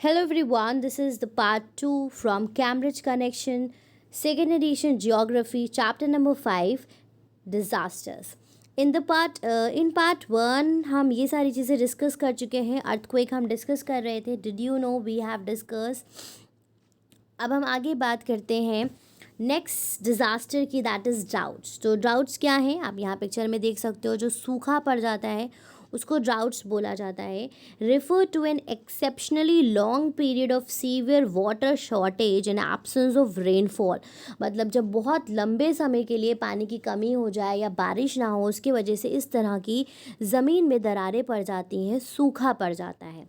Hello everyone, this is the part 2 from Cambridge Connection, second edition Geography, chapter number 5, Disasters. In part 1 हम ये सारी चीज़ें discuss कर चुके हैं. अर्थक्वेक हम डिस्कस कर रहे थे. Did you know we have discuss. अब हम आगे बात करते हैं नेक्स्ट डिज़ास्टर की, दैट इज़ ड्राउट्स. तो ड्राउट्स क्या हैं आप यहाँ पिक्चर में देख सकते हो. जो सूखा पड़ जाता है उसको ड्राउट्स बोला जाता है. Refer to an exceptionally long period of severe water shortage and absence of rainfall. मतलब जब बहुत लंबे समय के लिए पानी की कमी हो जाए या बारिश ना हो, उसकी वजह से इस तरह की ज़मीन में दरारें पड़ जाती हैं, सूखा पड़ जाता है.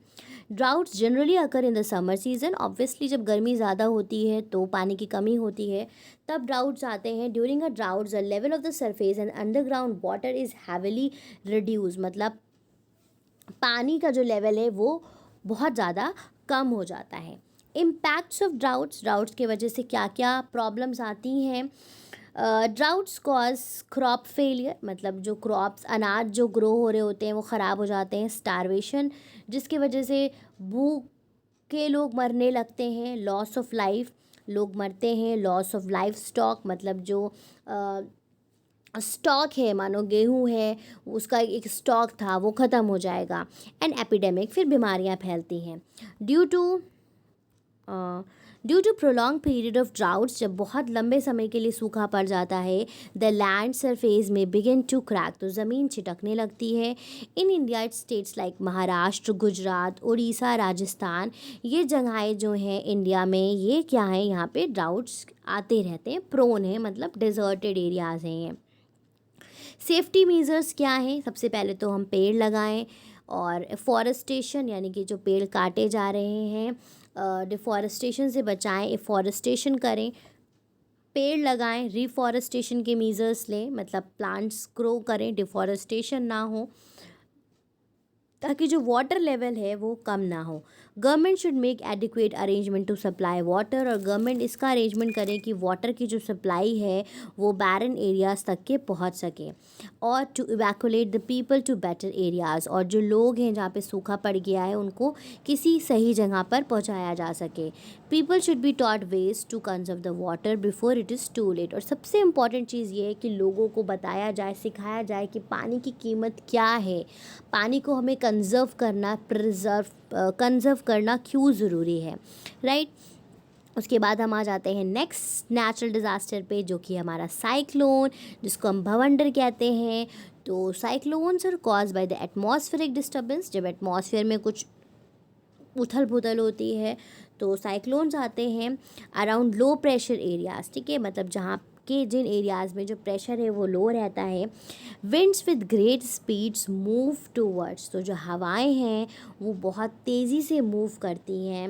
Droughts generally occur in the summer season. Obviously जब गर्मी ज़्यादा होती है तो पानी की कमी होती है, तब ड्राउट्स आते हैं. During a droughts the level of the surface and underground water is heavily reduce. मतलब पानी का जो लेवल है वो बहुत ज़्यादा कम हो जाता है. Impacts of droughts. ड्राउट्स की वजह से क्या क्या प्रॉब्लम्स आती हैं. Droughts cause crop failure. मतलब जो क्रॉप्स, अनाज जो ग्रो हो रहे होते हैं वो ख़राब हो जाते हैं. स्टारवेशन, जिसकी वजह से भूख के लोग मरने लगते हैं. लॉस ऑफ लाइफ, लोग मरते हैं. लॉस ऑफ लाइफ स्टॉक, मतलब जो स्टॉक है, मानो गेहूं है, उसका एक स्टॉक था वो ख़त्म हो जाएगा. एंड एपिडेमिक, फिर बीमारियां फैलती हैं. Due to due to prolong period of droughts. जब बहुत लंबे समय के लिए सूखा पड़ जाता है, द लैंड सरफेस में बिगिन टू क्रैक. तो ज़मीन छिटकने लगती है. In India it states like Maharashtra, Gujarat, Orissa, Rajasthan, ये जगहें जो हैं इंडिया में, ये क्या हैं, यहाँ पे ड्राउट्स आते रहते हैं. प्रोन है, मतलब डिज़र्टेड एरियाज़ हैं ये. सेफ्टी मेजर्स क्या हैं. सबसे पहले तो हम पेड़ लगाएं, और फॉरेस्टेशन यानी कि जो पेड़ काटे जा रहे हैं, डिफॉरेस्टेशन से बचाएं. एफॉरेस्टेशन करें, पेड़ लगाएं. रिफॉरेस्टेशन के मेजर्स लें, मतलब प्लांट्स ग्रो करें, डिफॉरेस्टेशन ना हो, ताकि जो वाटर लेवल है वो कम ना हो. Government should make adequate arrangement to supply water. और गवर्नमेंट इसका अरेंजमेंट करे कि वाटर की जो सप्लाई है वो बैरन एरियाज़ तक के पहुंच सके. और to evacuate the people to better areas. और जो लोग हैं जहाँ पे सूखा पड़ गया है उनको किसी सही जगह पर पहुँचाया जा सके. People should be taught ways to conserve the water before it is too late. और सबसे इम्पॉर्टेंट चीज़ ये है कि लोगों को बताया जाए, सिखाया जाए कि पानी की कीमत क्या है, पानी को हमें कंज़र्व करना, कंज़र्व करना क्यों ज़रूरी है, राइट. उसके बाद हम आ जाते हैं नेक्स्ट नेचुरल डिज़ास्टर पे, जो कि हमारा साइक्लोन, जिसको हम भवंडर कहते हैं. तो cyclones are cause by the atmospheric disturbance. जब एटमॉस्फेयर में कुछ उथल पुथल होती है तो साइक्लोन्स आते हैं. अराउंड लो प्रेशर एरियाज़, ठीक है, मतलब जहाँ के जिन एरियाज़ में जो प्रेशर है वो लो रहता है. Winds with great speeds move towards. तो जो हवाएं हैं वो बहुत तेज़ी से मूव करती हैं.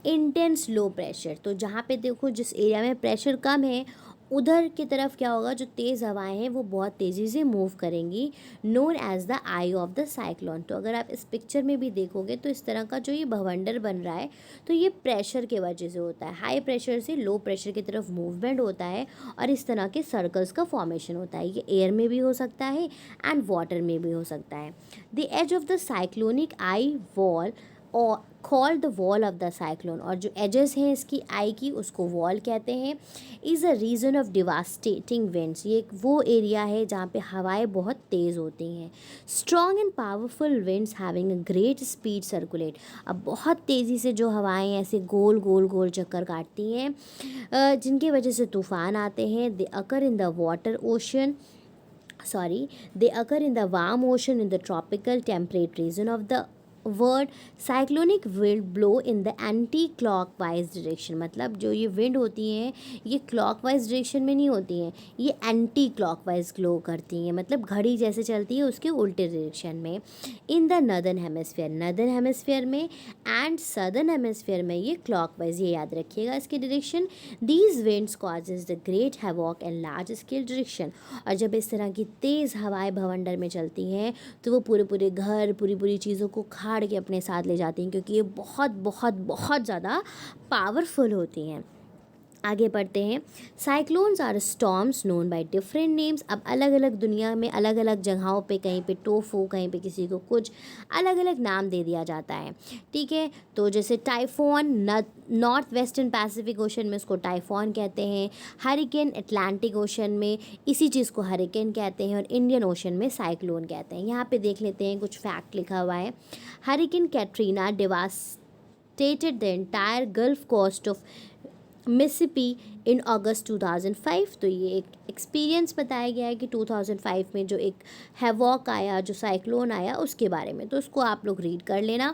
Intense low pressure. तो जहाँ पे देखो जिस एरिया में प्रेशर कम है उधर की तरफ क्या होगा, जो तेज़ हवाएं हैं वो बहुत तेज़ी से मूव करेंगी. Known as the eye of the cyclone. तो अगर आप इस पिक्चर में भी देखोगे तो इस तरह का जो ये भवंडर बन रहा है तो ये प्रेशर के वजह से होता है. हाई प्रेशर से लो प्रेशर की तरफ मूवमेंट होता है और इस तरह के सर्कल्स का फॉर्मेशन होता है. ये एयर में भी हो सकता है एंड वाटर में भी हो सकता है. The edge of the cyclonic eye wall और called the wall of the cyclone. और जो एजेस हैं इसकी आई की, उसको वॉल कहते हैं. Is a region of devastating winds. ये वो एरिया है जहाँ पे हवाएं बहुत तेज़ होती हैं. Strong and powerful winds having a great speed circulate. अब बहुत तेज़ी से जो हवाएं ऐसे गोल गोल गोल चक्कर काटती हैं, जिनकी वजह से तूफ़ान आते हैं. They occur in the water ocean, they occur in the warm ocean in the tropical temperate region of the word. Cyclonic wind blow in the anti clockwise direction. मतलब जो ये विंड होती हैं ये क्लॉकवाइज डायरेक्शन में नहीं होती हैं, ये एंटी क्लॉकवाइज ग्लो करती हैं, मतलब घड़ी जैसे चलती है उसके उल्टे डायरेक्शन में. In the northern hemisphere, northern hemisphere में, एंड सदर्न हेमिस्फीयर में ये क्लॉकवाइज. ये याद रखिएगा इसके direction. These winds causes the great havoc and large scale direction. और जब इस तरह की तेज़ हवाएं भवंडर में चलती हैं तो वो पूरे पूरे घर, पूरी पूरी चीज़ों को खा के अपने साथ ले जाती हैं, क्योंकि ये बहुत बहुत बहुत ज़्यादा पावरफुल होती हैं. आगे पढ़ते हैं। Cyclones are storms known by different names. अब अलग अलग दुनिया में अलग अलग जगहों पे, कहीं पे टोफू, कहीं पे किसी को कुछ अलग अलग नाम दे दिया जाता है, ठीक है। तो जैसे typhoon, north western Pacific ocean में उसको टाइफोन कहते हैं। हरिकेन अटलांटिक ओशन में इसी चीज़ को हरिकेन कहते हैं, और इंडियन ओशन में साइक्लोन कहते हैं। यहाँ पे देख लेते हैं, कुछ फैक्ट लिखा हुआ है। Hurricane Katrina devastated the entire Gulf coast of Mississippi in August 2005। तो ये एक एक्सपीरियंस बताया गया है कि 2005 में जो एक हैवॉक आया, जो साइक्लोन आया, उसके बारे में। तो उसको आप लोग रीड कर लेना।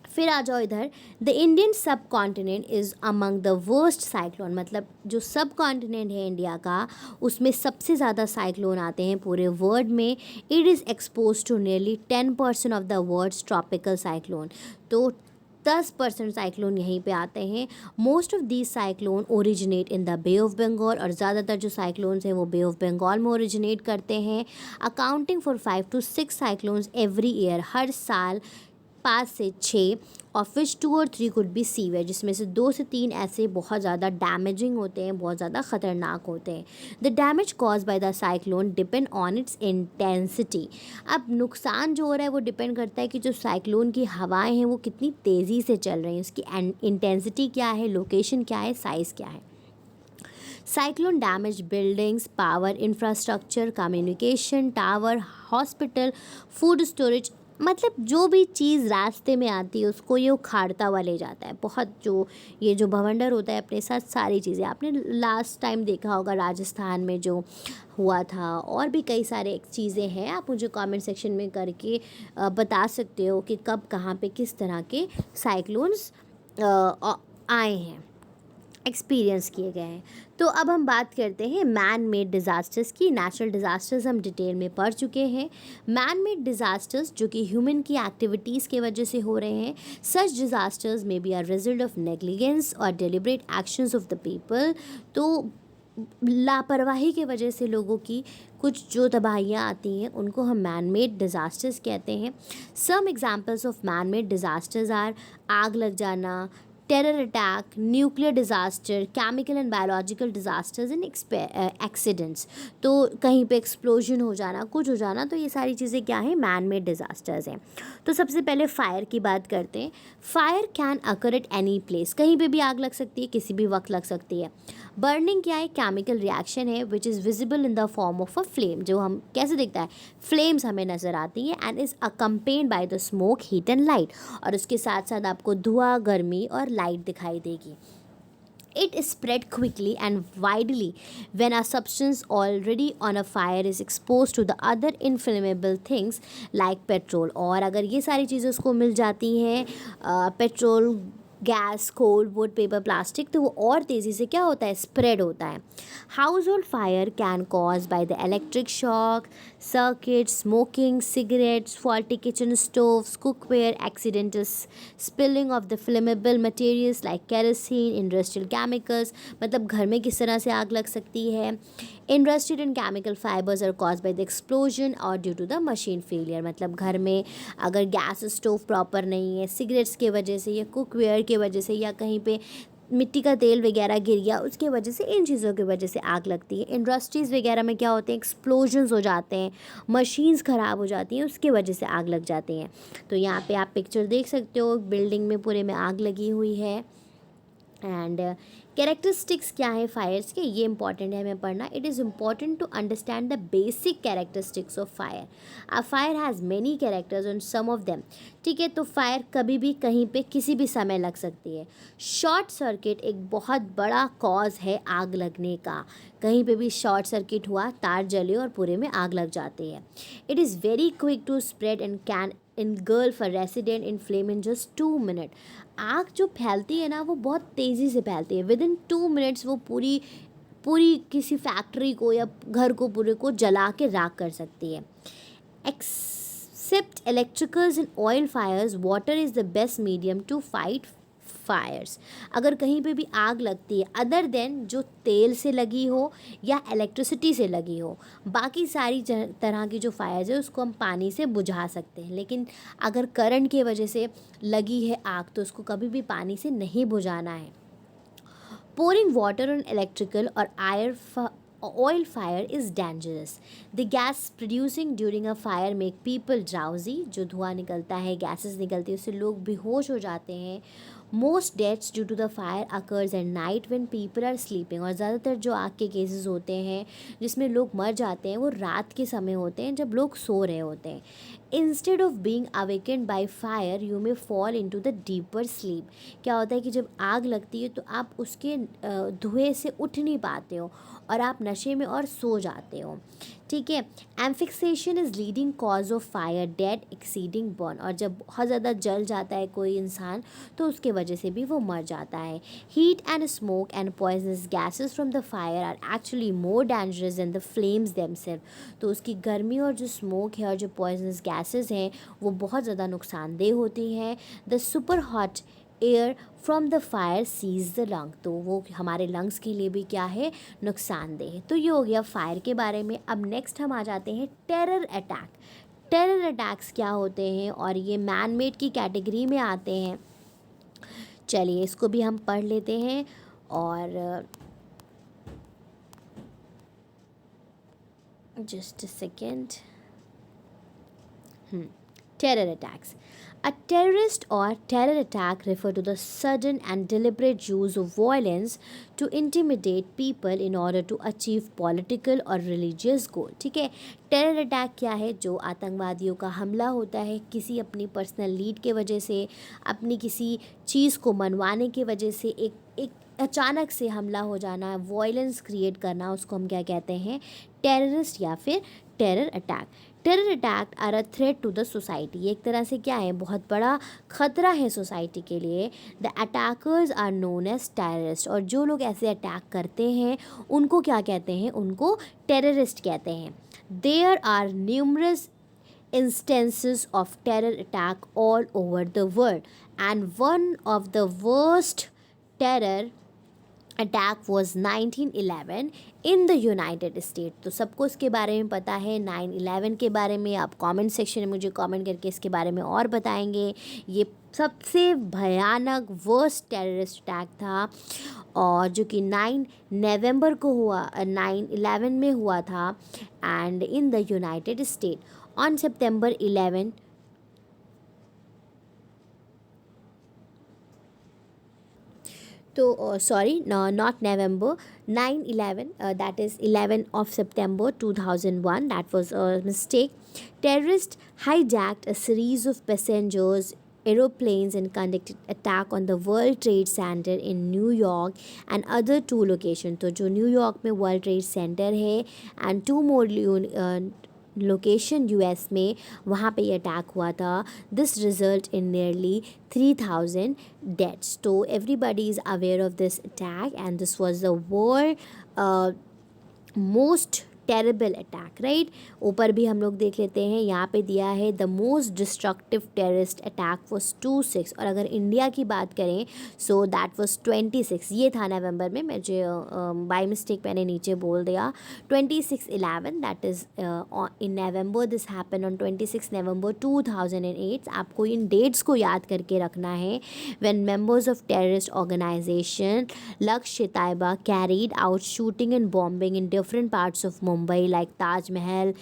फिर आ जाओ इधर। द इंडियन सब continent is among the worst cyclone. मतलब जो सब कॉन्टिनेंट है इंडिया का, उसमें सबसे ज़्यादा साइक्लोन आते हैं पूरे वर्ल्ड में। It is expose to nearly 10% of the world's tropical cyclone. तो 10% साइक्लोन यहीं पे आते हैं। Most of these cyclone originate in the Bay of Bengal, और ज़्यादातर जो साइक्लोन्स हैं वो बे ऑफ बंगाल में ओरिजिनेट करते हैं। Accounting for 5 to 6 cyclones every year, हर साल 5 से 6, और फिश 2 और 3 कुड बी सीवियर, जिसमें से 2 से 3 ऐसे बहुत ज़्यादा डैमेजिंग होते हैं, बहुत ज़्यादा ख़तरनाक होते हैं। The damage cause by the cyclone depend on it's intensity. अब नुकसान जो हो रहा है वो डिपेंड करता है कि जो साइक्लोन की हवाएं हैं वो कितनी तेज़ी से चल रही हैं, उसकी इंटेंसिटी क्या है, लोकेशन क्या है, साइज़ क्या है। Cyclone damage buildings, power infrastructure, communication tower, hospital, food storage. मतलब जो भी चीज़ रास्ते में आती है उसको ये उखाड़ता हुआ ले जाता है। बहुत जो ये जो भवंडर होता है अपने साथ सारी चीज़ें, आपने लास्ट टाइम देखा होगा राजस्थान में जो हुआ था, और भी कई सारे चीज़ें हैं। आप मुझे कमेंट सेक्शन में करके बता सकते हो कि कब कहाँ पे किस तरह के साइक्लोन्स आए हैं, एक्सपीरियंस किए गए हैं। तो अब हम बात करते हैं मैन मेड डिज़ास्टर्स की। नेचुरल डिज़ास्टर्स हम डिटेल में पढ़ चुके हैं। मैन मेड डिज़ास्टर्स जो कि ह्यूमन की एक्टिविटीज़ के वजह से हो रहे हैं। Such disasters may be a result of negligence और deliberate actions of the people. तो लापरवाही के वजह से लोगों की कुछ जो तबाहियाँ आती हैं उनको हम मैन मेड डिज़ास्टर्स कहते हैं। Some examples of man made disasters are आग लग जाना, terror attack, nuclear disaster, chemical and biological disasters and accidents. तो कहीं पे एक्सप्लोजन हो जाना, कुछ हो जाना, तो ये सारी चीज़ें क्या हैं, मैन मेड डिज़ास्टर्स हैं। तो सबसे पहले फायर की बात करते हैं। Fire can occur at any place, कहीं पे भी आग लग सकती है, किसी भी वक्त लग सकती है। बर्निंग क्या है, केमिकल रिएक्शन है which is visible in the form of a flame. जो हम कैसे दिखता है, फ्लेम्स हमें नज़र आती हैं, and is accompanied by the smoke, heat and light. और उसके साथ साथ आपको धुआं, गर्मी और लाइट दिखाई देगी। It is spread quickly and widely when a substance already on a fire is exposed to the other inflammable things like petrol। और अगर ये सारी चीज़ें उसको मिल जाती हैं, petrol, gas, coal, wood, paper, plastic, तो वो और तेज़ी से क्या होता है, स्प्रेड होता है। House hold fire can cause by the electric shock circuit, smoking, cigarettes, faulty kitchen stoves, cookware, accidental spilling of the flammable materials like kerosene, industrial chemicals. मतलब घर में किस तरह से आग लग सकती है। Industrial and chemical fibres are cause by the explosion और due to the machine failure. मतलब घर में अगर गैस स्टोव प्रॉपर नहीं है, सिगरेट्स के वजह से या कुकवेयर के वजह से, या कहीं पे मिट्टी का तेल वगैरह गिर गया उसके वजह से, इन चीज़ों की वजह से आग लगती है। इंडस्ट्रीज़ वगैरह में क्या होते हैं, एक्सप्लोजन्स हो जाते हैं, मशीन्स ख़राब हो जाती हैं, उसके वजह से आग लग जाती हैं। तो यहाँ पे आप पिक्चर देख सकते हो, बिल्डिंग में पूरे में आग लगी हुई है। एंड कैरेक्टरिस्टिक्स क्या है फायर्स के, ये इंपॉर्टेंट है हमें पढ़ना। It is important to understand the basic characteristics of fire. A fire has many characters and some of them, ठीक है। तो फायर कभी भी कहीं पे किसी भी समय लग सकती है। शॉर्ट सर्किट एक बहुत बड़ा कॉज है आग लगने का। कहीं पे भी शॉर्ट सर्किट हुआ, तार जले और पूरे में आग लग जाती है। It is very quick to spread and can engulf a resident in flame in just 2 minutes। आग जो फैलती है ना वो बहुत तेज़ी से फैलती है। विद इन 2 मिनट्स वो पूरी पूरी किसी फैक्ट्री को या घर को पूरे को जला के राख कर सकती है। Except electricals and oil fires, water is the best medium to fight fires. अगर कहीं पे भी आग लगती है अदर देन जो तेल से लगी हो या इलेक्ट्रिसिटी से लगी हो, बाकी सारी तरह की जो फायर्स है उसको हम पानी से बुझा सकते हैं। लेकिन अगर करंट की वजह से लगी है आग तो उसको कभी भी पानी से नहीं बुझाना है। Pouring water on electrical or oil fire is dangerous. The gas producing during a fire make people drowsy. जो धुआं निकलता है, gases निकलती है, उससे लोग बेहोश हो जाते हैं. Most deaths due to the fire occurs at night when people are sleeping. और ज़्यादातर जो आग के केसेस होते हैं जिसमें लोग मर जाते हैं वो रात के समय होते हैं जब लोग सो रहे होते हैं. Instead of being awakened by fire you may fall in to the deeper sleep. क्या होता है कि जब आग लगती है तो आप उसके धुएं से उठ नहीं पाते हो और आप नशे में और सो जाते हो. ठीक है. Asphyxiation is leading cause of fire death exceeding burn. और जब बहुत ज़्यादा जल जाता है कोई इंसान तो उसके वजह से भी वो मर जाता है. Heat and smoke and poisonous gases from the fire are actually more dangerous than the flames themselves. तो उसकी गर्मी और जो स्मोक है और जो पॉइजनस गैसेस हैं वो बहुत ज़्यादा नुकसानदेह होती हैं. The super hot air from the fire seize the lung. तो वो हमारे लंग्स के लिए भी क्या है, नुकसानदेह. तो ये हो गया फायर के बारे में. अब नेक्स्ट हम आ जाते हैं टेरर अटैक. टेरर अटैक्स क्या होते हैं और ये मैन मेड की कैटेगरी में आते हैं. चलिए इसको भी हम पढ़ लेते हैं. और just a second. Terror attacks. A terrorist or terror attack refer to the sudden and deliberate use of violence to intimidate people in order to achieve political or religious goal. ठीक है. टेरर अटैक क्या है? जो आतंकवादियों का हमला होता है किसी अपनी पर्सनल लीड के वजह से, अपनी किसी चीज़ को मनवाने की वजह से, एक अचानक से हमला हो जाना, वॉयलेंस क्रिएट करना, उसको हम क्या कहते हैं, टेररिस्ट या फिर terror attack. Terror attack are a threat to the society. एक तरह से क्या है, बहुत बड़ा ख़तरा है सोसाइटी के लिए. The attackers are known as terrorist. और जो लोग ऐसे अटैक करते हैं उनको क्या कहते हैं, उनको टेररिस्ट कहते हैं. There are numerous instances of terror attack all over the world, and one of the worst terror attack was 1911 in the United state. तो सबको इसके बारे में पता है 9/11 के बारे में. आप कमेंट सेक्शन में मुझे कमेंट करके इसके बारे में और बताएंगे. ये सबसे भयानक वर्स्ट टेररिस्ट अटैक था और जो कि 9 नवंबर को हुआ, 9/11 में हुआ था and in the United state. On September 11 तो sorry, not November, 9/11, that is 11 of September 2001. That was a mistake. Terrorists hijacked a series of passengers aeroplanes and conducted attack on the World Trade Center in New York and other 2 locations. तो जो New York में World Trade Center है and 2 more location US में, वहाँ पे ये attack हुआ था. This result in nearly 3,000 deaths. तो everybody is aware of this attack and this was the world most terrible attack. Right. ऊपर भी हम लोग देख लेते हैं, यहाँ पे दिया है the most destructive terrorist attack was 26. और अगर इंडिया की बात करें सो दैट वॉज 26. ये था नवंबर में, मुझे बाय मिस्टेक मैंने नीचे बोल दिया. 26/11 that is in November. This happen on 26 November 2008. आपको इन डेट्स को याद करके रखना है. When members of terrorist organisation Lashkar Taiba carried out shooting and bombing in different parts of Mumbai like Taj Mahal,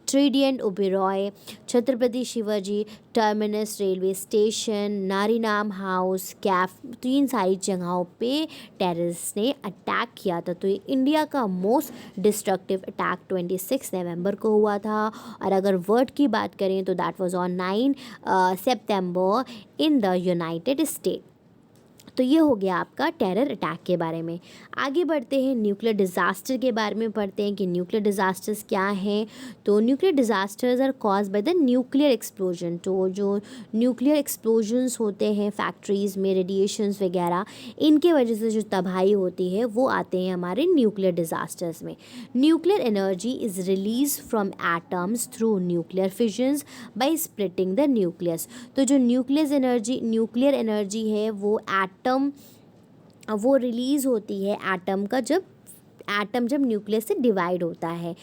Trident Oberoi, Chhatrapati Shivaji terminus railway station, Nariman house, cafe. 3 सारी जगहों पे टेररिस्ट ने अटैक किया था. तो ये इंडिया का मोस्ट डिस्ट्रक्टिव अटैक 26 नवंबर को हुआ था. और अगर वर्ड की बात करें तो that was on 9 September in the United state. तो ये हो गया आपका टेरर अटैक के बारे में. आगे बढ़ते हैं, न्यूक्लियर डिज़ास्टर के बारे में पढ़ते हैं कि न्यूक्लियर डिज़ास्टर्स क्या हैं. तो nuclear disasters are cause by the nuclear explosion. तो जो न्यूक्लियर एक्सप्लोजन्स होते हैं फैक्ट्रीज़ में, रेडिएशंस वगैरह, इनके वजह से जो तबाही होती है वो आते हैं हमारे न्यूक्लियर डिज़ास्टर्स में. Nuclear energy is release from atoms through nuclear fissions by splitting the nucleus. तो जो न्यूक्लियर एनर्जी है वो वो रिलीज़ होती है एटम का जब एटम जब न्यूक्लियस से डिवाइड होता है,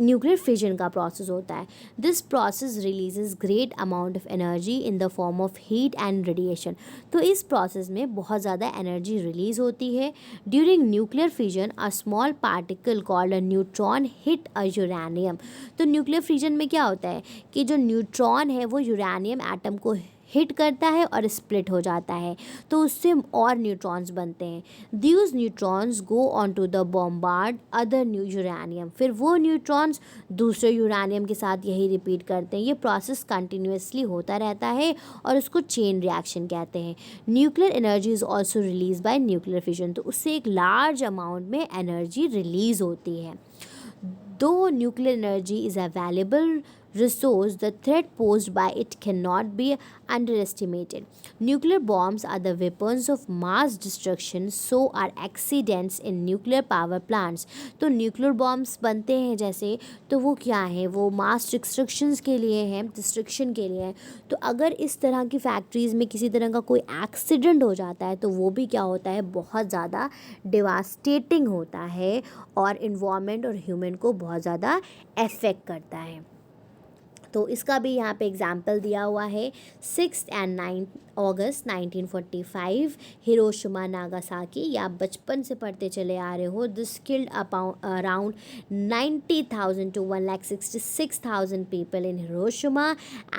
न्यूक्लियर फिजन का प्रोसेस होता है। This process releases great amount of energy in the form of heat and radiation. तो इस प्रोसेस में बहुत ज़्यादा एनर्जी रिलीज होती है। During nuclear fission a small particle called a neutron hit a uranium. तो न्यूक्लियर फिजन में क्या होता है कि जो न्यूट्रॉन है वो यूरेनियम एटम को हिट करता है और स्प्लिट हो जाता है, तो उससे और न्यूट्रॉन्स बनते हैं। These neutrons go on to the bombard other new uranium. फिर वो न्यूट्रॉन्स दूसरे यूरेनियम के साथ यही रिपीट करते हैं। ये प्रोसेस कंटिन्यूसली होता रहता है और उसको चेन रिएक्शन कहते हैं। Nuclear energy is also release by nuclear fission. तो उससे एक लार्ज अमाउंट में एनर्जी रिलीज होती है। Though nuclear energy is a valuable resource, the threat posed by it cannot be underestimated. Nuclear bombs are the weapons of mass destruction, so are accidents in nuclear power plants. तो nuclear bombs बनते हैं जैसे, तो वो क्या है, वो मास destructions के लिए हैं, डिस्ट्रक्शन के लिए हैं। तो अगर इस तरह की फैक्ट्रीज़ में किसी तरह का कोई एक्सीडेंट हो जाता है तो वो भी क्या होता है, बहुत ज़्यादा डिवास्टेटिंग होता है और इन्वायरमेंट और ह्यूमन को बहुत ज़्यादा अफेक्ट करता है। तो इसका भी यहाँ पे एग्जाम्पल दिया हुआ है। 6 एंड 9 अगस्त 1945 हिरोशिमा नागासाकी, या आप बचपन से पढ़ते चले आ रहे हो। This killed around 90,000 to 1,66,000 people in Hiroshima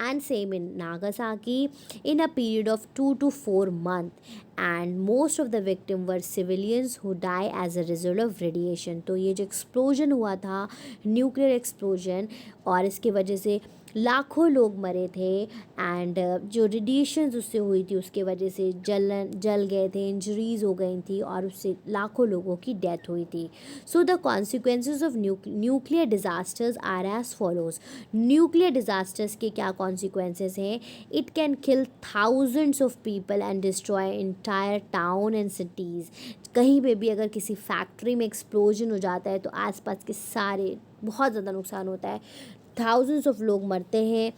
and same in Nagasaki in a period of 2 to 4 months, and most of the victims were civilians who die as a result of radiation। तो ये जो explosion हुआ था, nuclear explosion, और इसके वजह से लाखों लोग मरे थे, एंड जो रेडिएशंस उससे हुई थी उसके वजह से जल गए थे, इंजरीज हो गई थी, और उससे लाखों लोगों की डेथ हुई थी। So the consequences of nuclear disasters are as follows. Nuclear disasters के क्या कॉन्सिक्वेंसेस हैं? It can kill thousands of people and destroy entire town and cities. कहीं पे भी अगर किसी फैक्ट्री में एक्सप्लोजन हो जाता है तो आसपास के सारे बहुत ज़्यादा नुकसान होता है, थाउजेंड्स ऑफ लोग मरते हैं,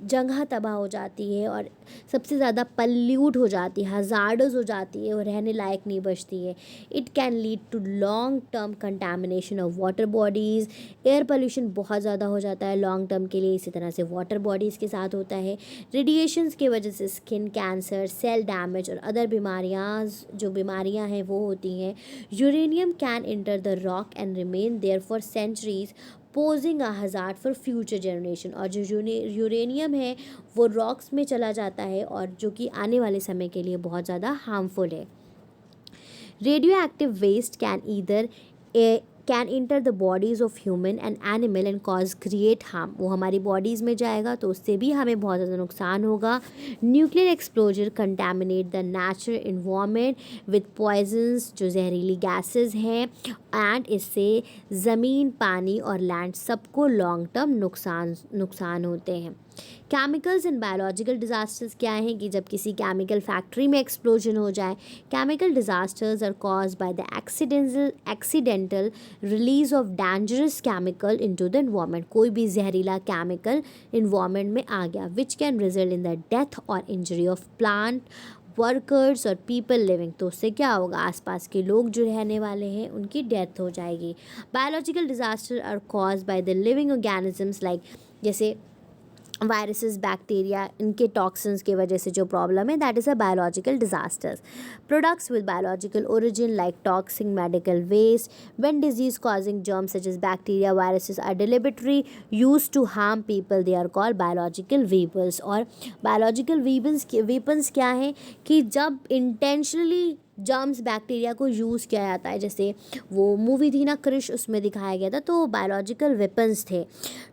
जगह तबाह हो जाती है, और सबसे ज़्यादा पल्यूट हो जाती है, हज़ार्डस हो जाती है और रहने लायक नहीं बचती है। It can lead to long term contamination of water bodies. Air pollution बहुत ज़्यादा हो जाता है लॉन्ग टर्म के लिए, इसी तरह से वाटर बॉडीज़ के साथ होता है। रेडिएशंस की वजह से स्किन कैंसर, सेल डैमेज और अदर बीमारियाँ हैं वो होती हैं। Uranium can enter the rock and remain there for centuries, posing a hazard for future generation. और जो यूरेनियम है वो रॉक्स में चला जाता है और जो कि आने वाले समय के लिए बहुत ज़्यादा हार्मफुल है। Radio active waste can enter the bodies of human and animal and cause create harm. वो हमारी बॉडीज़ में जाएगा तो उससे भी हमें बहुत ज़्यादा नुकसान होगा। Nuclear explosion contaminate the natural environment with poisons, जो जहरीली गैसेस हैं, एंड इससे ज़मीन, पानी और लैंड सबको लॉन्ग टर्म नुकसान होते हैं। केमिकल्स एंड बायोलॉजिकल डिज़ास्टर्स क्या हैं कि जब किसी केमिकल फैक्ट्री में एक्सप्लोजन हो जाए, chemical disasters are caused by the accidental release of dangerous chemical into the environment. कोई भी जहरीला केमिकल एनवायरनमेंट में आ गया, which can result in the death और इंजरी ऑफ प्लांट वर्कर्स और पीपल लिविंग। तो उससे क्या होगा, आसपास के लोग जो रहने वाले हैं उनकी डेथ हो जाएगी। Biological disaster are caused by the living organisms, like जैसे वायरसेस, बैक्टीरिया, इनके टॉक्सिन्स की वजह से जो प्रॉब्लम है, that is a biological disasters. Products with biological origin like toxic medical waste, when disease causing germs such as bacteria, viruses are deliberately use to harm people, they are called biological weapons. और biological weapons क्या हैं कि जब intentionally germs, bacteria को use किया जाता है, जैसे वो मूवी थी ना क्रिश, उसमें दिखाया गया था, तो बायोलॉजिकल वेपन्स थे।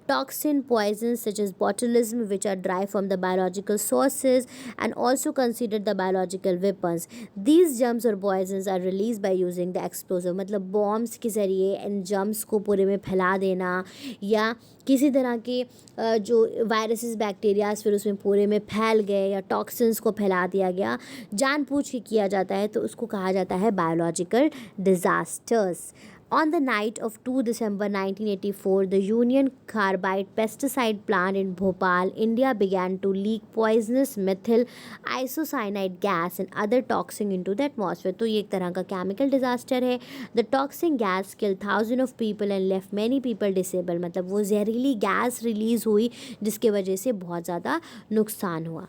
Toxin, poisons such as botulism which are drive from the biological sources and also consider the biological weapons. These germs और poisons are release by using the explosive. मतलब बॉम्ब्स के ज़रिए इन जर्म्स को पूरे में फैला देना, या किसी तरह के जो वायरसेस, बैक्टीरियाज फिर उसमें पूरे में फैल गए, या टॉक्सिन्स को फैला दिया गया, जानबूझ के किया जाता है, तो उसको कहा जाता है biological disasters. On the night of 2 December 1984, the Union Carbide pesticide plant in Bhopal, India began to leak poisonous methyl isocyanide gas and other toxin into the atmosphere. तो ये एक तरह का chemical disaster है. The toxic gas killed thousands of people and left many people disabled. मतलब वो जहरीली gas release हुई जिसके वजह से बहुत ज़्यादा नुकसान हुआ.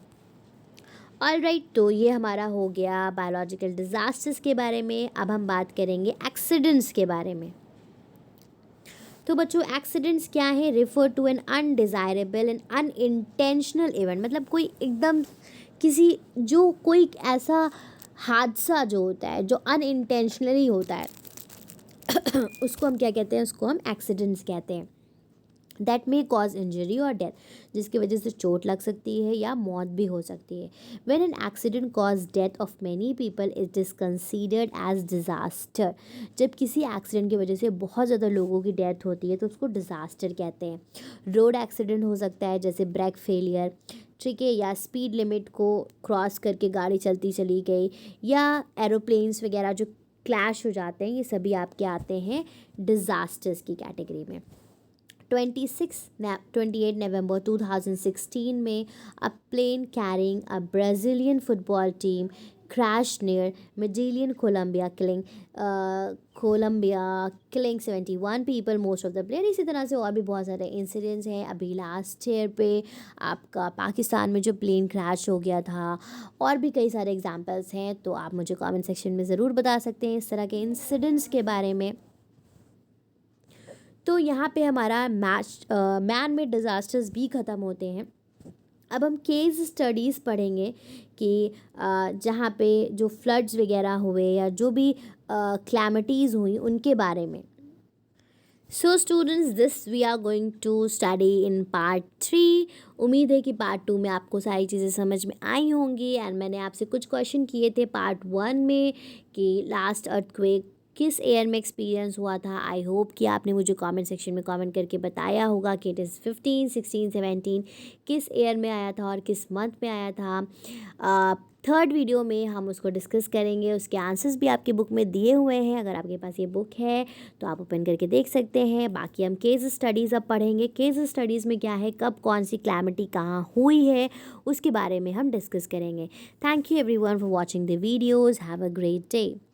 ऑलराइट, तो ये हमारा हो गया बायोलॉजिकल डिज़ास्टर्स के बारे में. अब हम बात करेंगे एक्सीडेंट्स के बारे में. तो बच्चों, एक्सीडेंट्स क्या है? Refer to an undesirable and unintentional event. मतलब कोई एकदम किसी जो कोई ऐसा हादसा जो होता है जो अनइंटेंशनली होता है उसको हम क्या कहते हैं? उसको हम एक्सीडेंट्स कहते हैं. दैट मे कॉज इंजरी और डेथ, जिसकी वजह से चोट लग सकती है या मौत भी हो सकती है. When an accident cause death of many people it is considered as disaster. जब किसी एक्सीडेंट की वजह से बहुत ज़्यादा लोगों की डेथ होती है तो उसको डिज़ास्टर कहते हैं. रोड एक्सीडेंट हो सकता है, जैसे ब्रेक फेलियर, ठीक है, या स्पीड लिमिट को क्रॉस करके गाड़ी चलती चली गई, या एरोप्लेन्स वगैरह जो क्लैश हो जाते हैं, ये सभी आपके आते हैं डिज़ास्टर्स की कैटेगरी में. 28 November 2016 में a plane carrying a Brazilian football team crashed near Medellin, Colombia, killing 71 people, most of the player. इसी तरह से और भी बहुत सारे इंसिडेंट्स हैं. अभी लास्ट ईयर पे आपका पाकिस्तान में जो प्लेन क्रैश हो गया था, और भी कई सारे एग्जांपल्स हैं. तो आप मुझे कमेंट सेक्शन में ज़रूर बता सकते हैं इस तरह के इंसिडेंट्स के बारे में. तो यहाँ पे हमारा मैन मेड डिज़ास्टर्स भी ख़त्म होते हैं. अब हम केस स्टडीज़ पढ़ेंगे कि जहाँ पे जो फ्लड्स वगैरह हुए या जो भी क्लैमिटीज़ हुई उनके बारे में. So students, this we are going to study in part 3. उम्मीद है कि पार्ट 2 में आपको सारी चीज़ें समझ में आई होंगी. एंड मैंने आपसे कुछ क्वेश्चन किए थे पार्ट 1 में कि लास्ट अर्थक्वेक किस ईयर में एक्सपीरियंस हुआ था. आई होप कि आपने मुझे कमेंट सेक्शन में कमेंट करके बताया होगा कि इट इज़ 15, 16, 17 किस ईयर में आया था और किस मंथ में आया था. थर्ड वीडियो में हम उसको डिस्कस करेंगे. उसके आंसर्स भी आपकी बुक में दिए हुए हैं. अगर आपके पास ये बुक है तो आप ओपन करके देख सकते हैं. बाकी हम केस स्टडीज़ अब पढ़ेंगे. केस स्टडीज़ में क्या है, कब कौन सी क्लैमिटी कहाँ हुई है, उसके बारे में हम डिस्कस करेंगे. Thank you everyone for watching the videos. Have a great day.